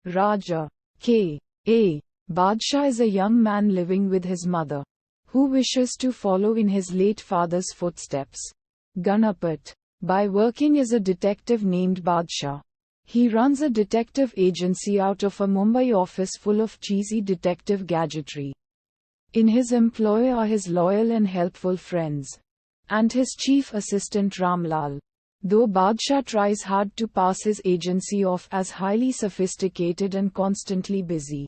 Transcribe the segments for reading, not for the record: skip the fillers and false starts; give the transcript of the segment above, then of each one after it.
Raja. K.A. Baadshah is a young man living with his mother, who wishes to follow in his late father's footsteps, Ganapat, by working as a detective named Baadshah. He runs a detective agency out of a Mumbai office full of cheesy detective gadgetry. In his employ are his loyal and helpful friends, and his chief assistant Ramlal. Though Baadshah tries hard to pass his agency off as highly sophisticated and constantly busy,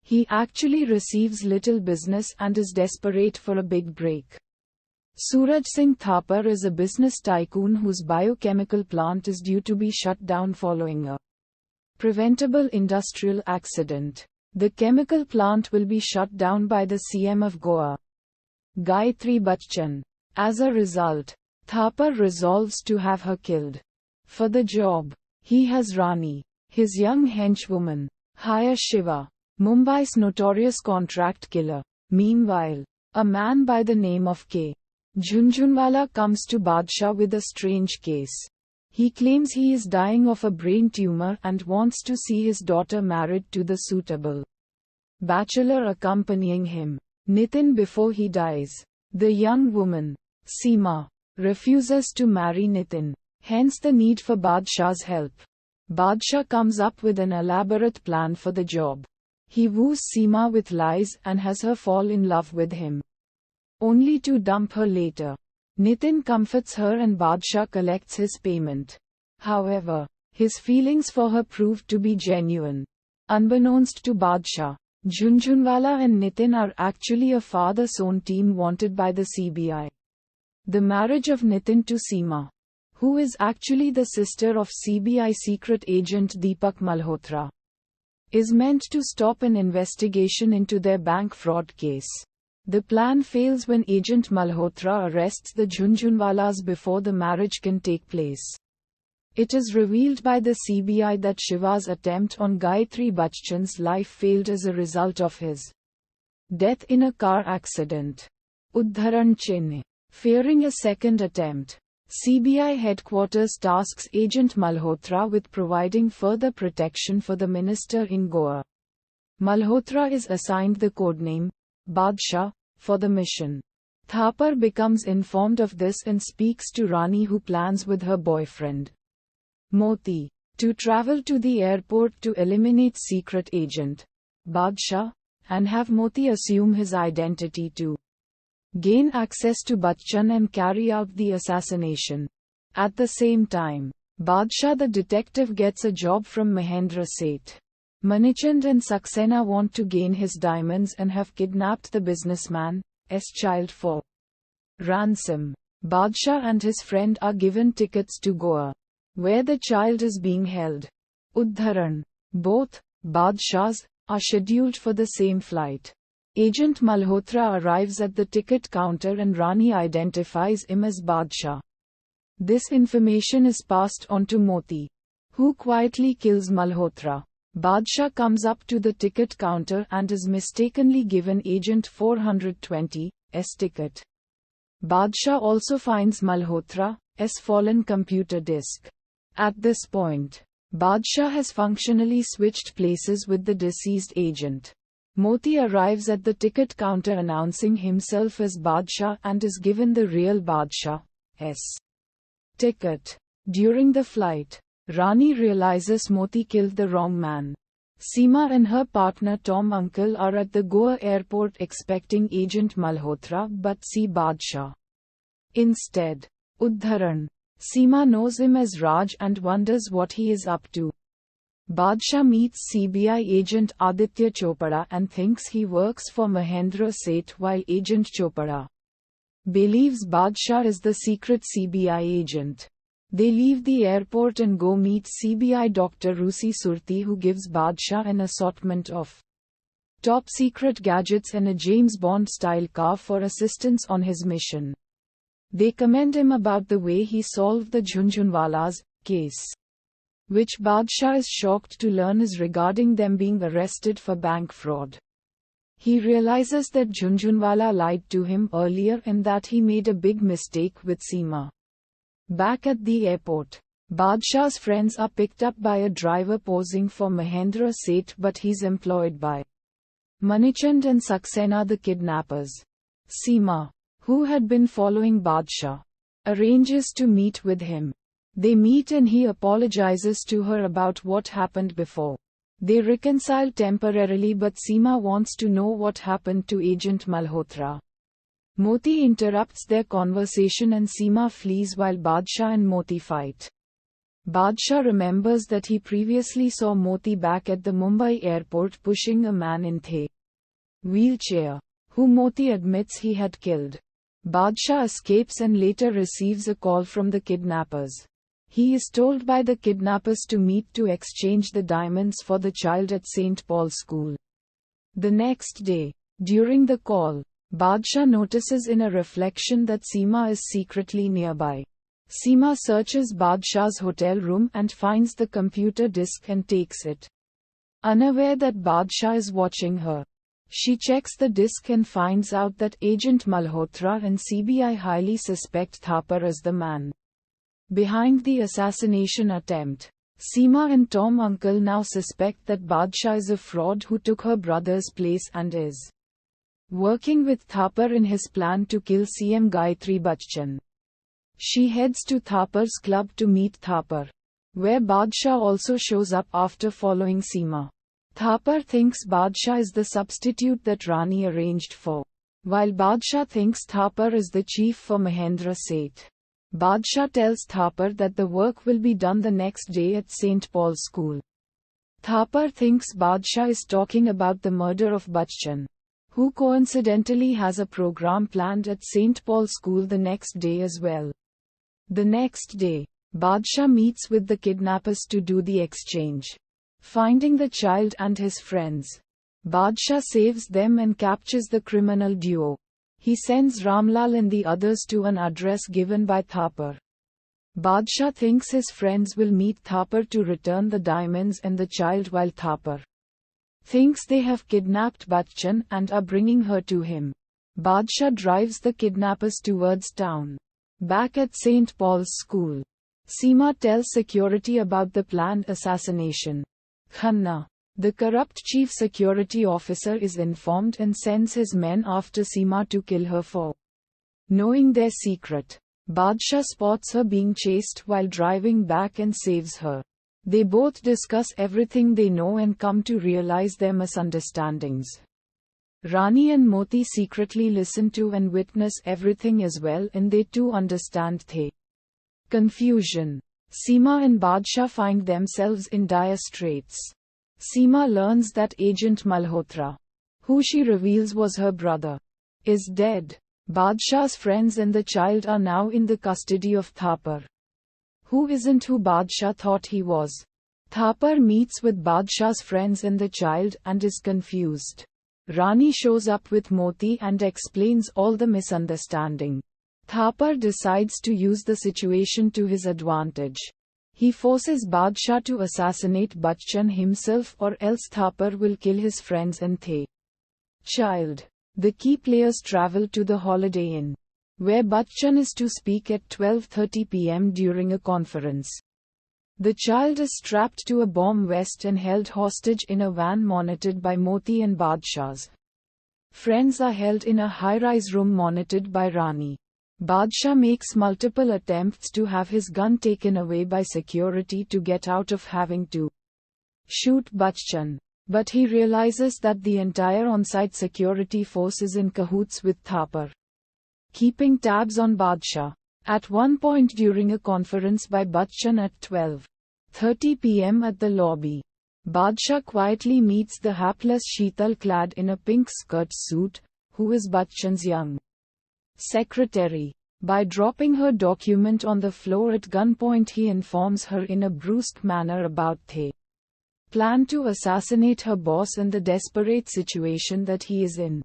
he actually receives little business and is desperate for a big break. Suraj Singh Thapar is a business tycoon whose biochemical plant is due to be shut down following a preventable industrial accident. The chemical plant will be shut down by the CM of Goa, Gayatri Bachchan. As a result, Thapar resolves to have her killed. For the job, he has Rani, his young henchwoman, hire Shiva, Mumbai's notorious contract killer. Meanwhile, a man by the name of K. Jhunjhunwala comes to Baadshah with a strange case. He claims he is dying of a brain tumor and wants to see his daughter married to the suitable bachelor accompanying him, Nitin, before he dies. The young woman, Seema, refuses to marry Nitin, hence the need for Baadshah's help. Baadshah comes up with an elaborate plan for the job. He woos Seema with lies and has her fall in love with him, only to dump her later. Nitin comforts her and Baadshah collects his payment. However, his feelings for her prove to be genuine. Unbeknownst to Baadshah, Jhunjhunwala and Nitin are actually a father-son team wanted by the CBI. The marriage of Nitin to Seema, who is actually the sister of CBI secret agent Deepak Malhotra, is meant to stop an investigation into their bank fraud case. The plan fails when Agent Malhotra arrests the Jhunjhunwalas before the marriage can take place. It is revealed by the CBI that Shiva's attempt on Gayatri Bachchan's life failed as a result of his death in a car accident. Uddharan Chinn. Fearing a second attempt, CBI headquarters tasks Agent Malhotra with providing further protection for the minister in Goa. Malhotra is assigned the codename Baadshah for the mission. Thapar becomes informed of this and speaks to Rani, who plans with her boyfriend Moti to travel to the airport to eliminate secret agent Baadshah and have Moti assume his identity to gain access to Bachchan and carry out the assassination. At the same time, Baadshah the detective gets a job from Mahendra Seth. Manichand and Saxena want to gain his diamonds and have kidnapped the businessman's child for ransom. Baadshah and his friend are given tickets to Goa, where the child is being held. Uddharan. Both Baadshahs are scheduled for the same flight. Agent Malhotra arrives at the ticket counter and Rani identifies him as Baadshah. This information is passed on to Moti, who quietly kills Malhotra. Baadshah comes up to the ticket counter and is mistakenly given Agent 420's ticket. Baadshah also finds Malhotra's fallen computer disk. At this point, Baadshah has functionally switched places with the deceased agent. Moti arrives at the ticket counter announcing himself as Baadshah and is given the real Baadshah's ticket. During the flight, Rani realizes Moti killed the wrong man. Seema and her partner Tom Uncle are at the Goa airport expecting Agent Malhotra but see Baadshah instead. Uddharan. Seema knows him as Raj and wonders what he is up to. Baadshah meets CBI agent Aditya Chopra and thinks he works for Mahendra Seth, while Agent Chopra believes Baadshah is the secret CBI agent. They leave the airport and go meet CBI Dr. Rusi Surti, who gives Baadshah an assortment of top secret gadgets and a James Bond style car for assistance on his mission. They commend him about the way he solved the Jhunjhunwala's case, which Baadshah is shocked to learn is regarding them being arrested for bank fraud. He realizes that Jhunjhunwala lied to him earlier and that he made a big mistake with Seema. Back at the airport, Baadshah's friends are picked up by a driver posing for Mahendra Seth, but he's employed by Manichand and Saxena, the kidnappers. Seema, who had been following Baadshah, arranges to meet with him. They meet and he apologizes to her about what happened before. They reconcile temporarily, but Seema wants to know what happened to Agent Malhotra. Moti interrupts their conversation and Seema flees while Baadshah and Moti fight. Baadshah remembers that he previously saw Moti back at the Mumbai airport pushing a man in a wheelchair, who Moti admits he had killed. Baadshah escapes and later receives a call from the kidnappers. He is told by the kidnappers to meet to exchange the diamonds for the child at St. Paul's School. The next day, during the call, Baadshah notices in a reflection that Seema is secretly nearby. Seema searches Baadshah's hotel room and finds the computer disk and takes it. Unaware that Baadshah is watching her, she checks the disk and finds out that Agent Malhotra and CBI highly suspect Thapar as the man behind the assassination attempt. Seema and Tom Uncle now suspect that Baadshah is a fraud who took her brother's place and is working with Thapar in his plan to kill CM Gayatri Bachchan. She heads to Thapar's club to meet Thapar, where Baadshah also shows up after following Seema. Thapar thinks Baadshah is the substitute that Rani arranged for, while Baadshah thinks Thapar is the chief for Mahendra Seth. Baadshah tells Thapar that the work will be done the next day at St. Paul's School. Thapar thinks Baadshah is talking about the murder of Bachchan, who coincidentally has a program planned at St. Paul's School the next day as well. The next day, Baadshah meets with the kidnappers to do the exchange. Finding the child and his friends, Baadshah saves them and captures the criminal duo. He sends Ramlal and the others to an address given by Thapar. Baadshah thinks his friends will meet Thapar to return the diamonds and the child, while Thapar thinks they have kidnapped Bachchan and are bringing her to him. Baadshah drives the kidnappers towards town. Back at St. Paul's School, Seema tells security about the planned assassination. Khanna, the corrupt chief security officer, is informed and sends his men after Seema to kill her for knowing their secret. Baadshah spots her being chased while driving back and saves her. They both discuss everything they know and come to realize their misunderstandings. Rani and Moti secretly listen to and witness everything as well, and they too understand the confusion. Seema and Baadshah find themselves in dire straits. Seema learns that Agent Malhotra, who she reveals was her brother, is dead. Baadshah's friends and the child are now in the custody of Thapar, who isn't who Baadshah thought he was. Thapar meets with Baadshah's friends and the child and is confused. Rani shows up with Moti and explains all the misunderstanding. Thapar decides to use the situation to his advantage. He forces Baadshah to assassinate Bachchan himself, or else Thapar will kill his friends and the child. The key players travel to the Holiday Inn, where Bachchan is to speak at 12:30 p.m. during a conference. The child is strapped to a bomb vest and held hostage in a van monitored by Moti, and Baadshah's friends are held in a high-rise room monitored by Rani. Baadshah makes multiple attempts to have his gun taken away by security to get out of having to shoot Bachchan, but he realizes that the entire on-site security force is in cahoots with Thapar, keeping tabs on Baadshah. At one point during a conference by Bachchan at 12:30 p.m. at the lobby, Baadshah quietly meets the hapless Sheetal, clad in a pink skirt suit, who is Bachchan's young secretary. By dropping her document on the floor at gunpoint, he informs her in a brusque manner about the plan to assassinate her boss and the desperate situation that he is in,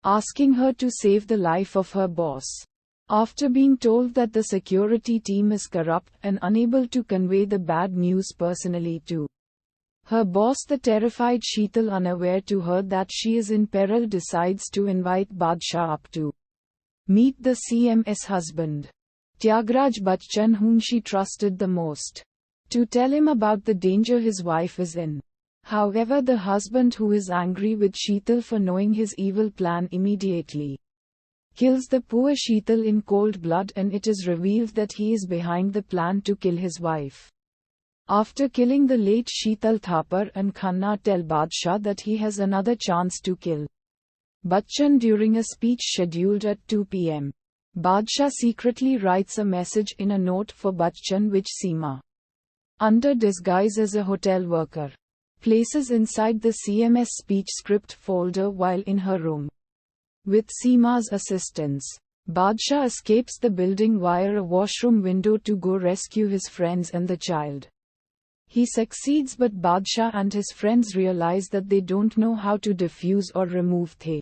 asking her to save the life of her boss. After being told that the security team is corrupt and unable to convey the bad news personally to her boss, the terrified Sheetal, unaware to her that she is in peril, decides to invite Baadshah up to meet the CM's husband. Tyagaraja Bachchan, whom she trusted the most, to tell him about the danger his wife is in. However, the husband, who is angry with Sheetal for knowing his evil plan, immediately kills the poor Sheetal in cold blood, and it is revealed that he is behind the plan to kill his wife. After killing the late Sheetal, Thapar and Khanna tell Baadshah that he has another chance to kill Bachchan during a speech scheduled at 2 p.m. Baadshah secretly writes a message in a note for Bachchan, which Seema, under disguise as a hotel worker, places inside the CMS speech script folder while in her room. With Seema's assistance, Baadshah escapes the building via a washroom window to go rescue his friends and the child. He succeeds, but Baadshah and his friends realize that they don't know how to defuse or remove the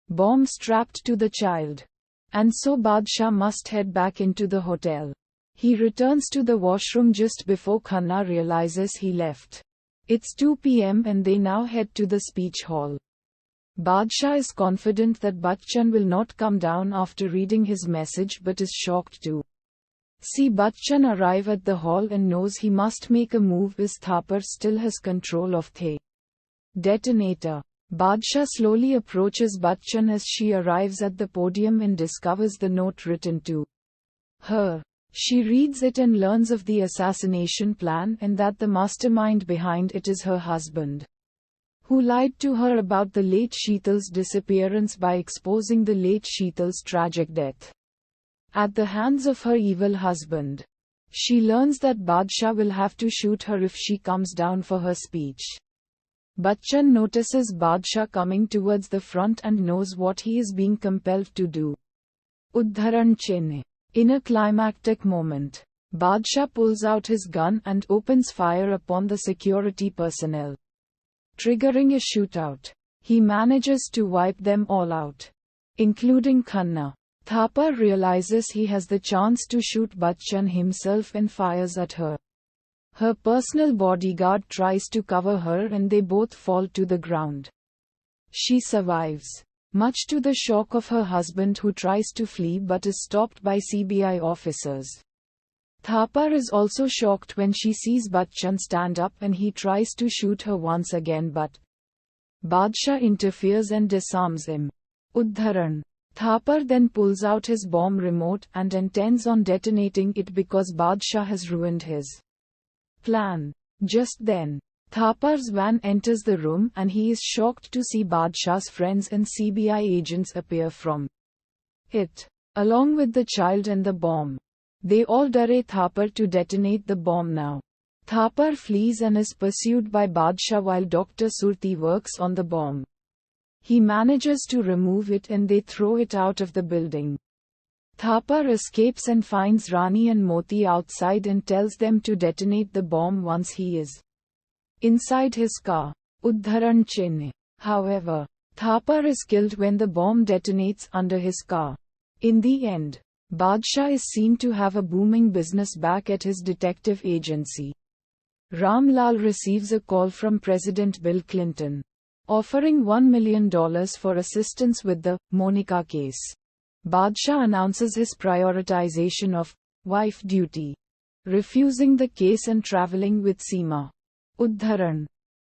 bomb strapped to the child. And so Baadshah must head back into the hotel. He returns to the washroom just before Khanna realizes he left. It's 2 p.m. and they now head to the speech hall. Baadshah is confident that Bachchan will not come down after reading his message, but is shocked to see Bachchan arrive at the hall and knows he must make a move as Thapar still has control of the detonator. Baadshah slowly approaches Bachchan as she arrives at the podium and discovers the note written to her. She reads it and learns of the assassination plan and that the mastermind behind it is her husband, who lied to her about the late Sheetal's disappearance by exposing the late Sheetal's tragic death at the hands of her evil husband. She learns that Baadshah will have to shoot her if she comes down for her speech. Bachchan notices Baadshah coming towards the front and knows what he is being compelled to do. Udharan Chine. In a climactic moment, Baadshah pulls out his gun and opens fire upon the security personnel, triggering a shootout. He manages to wipe them all out, including Khanna. Thapar realizes he has the chance to shoot Bachchan himself and fires at her. Her personal bodyguard tries to cover her and they both fall to the ground. She survives, much to the shock of her husband, who tries to flee but is stopped by CBI officers. Thapar is also shocked when she sees Bachchan stand up and he tries to shoot her once again, but Baadshah interferes and disarms him. Udharan. Thapar then pulls out his bomb remote and intends on detonating it because Baadshah has ruined his plan. Just then, Thapar's van enters the room and he is shocked to see Baadshah's friends and CBI agents appear from it, along with the child and the bomb. They all direct Thapar to detonate the bomb now. Thapar flees and is pursued by Baadshah while Dr. Surti works on the bomb. He manages to remove it and they throw it out of the building. Thapar escapes and finds Rani and Moti outside and tells them to detonate the bomb once he is inside his car. Udharan Chine. However, Thapar is killed when the bomb detonates under his car. In the end, Baadshah is seen to have a booming business back at his detective agency. Ram Lal receives a call from President Bill Clinton, offering $1 million for assistance with the Monica case. Baadshah announces his prioritization of wife duty, refusing the case and traveling with Seema. Udharan.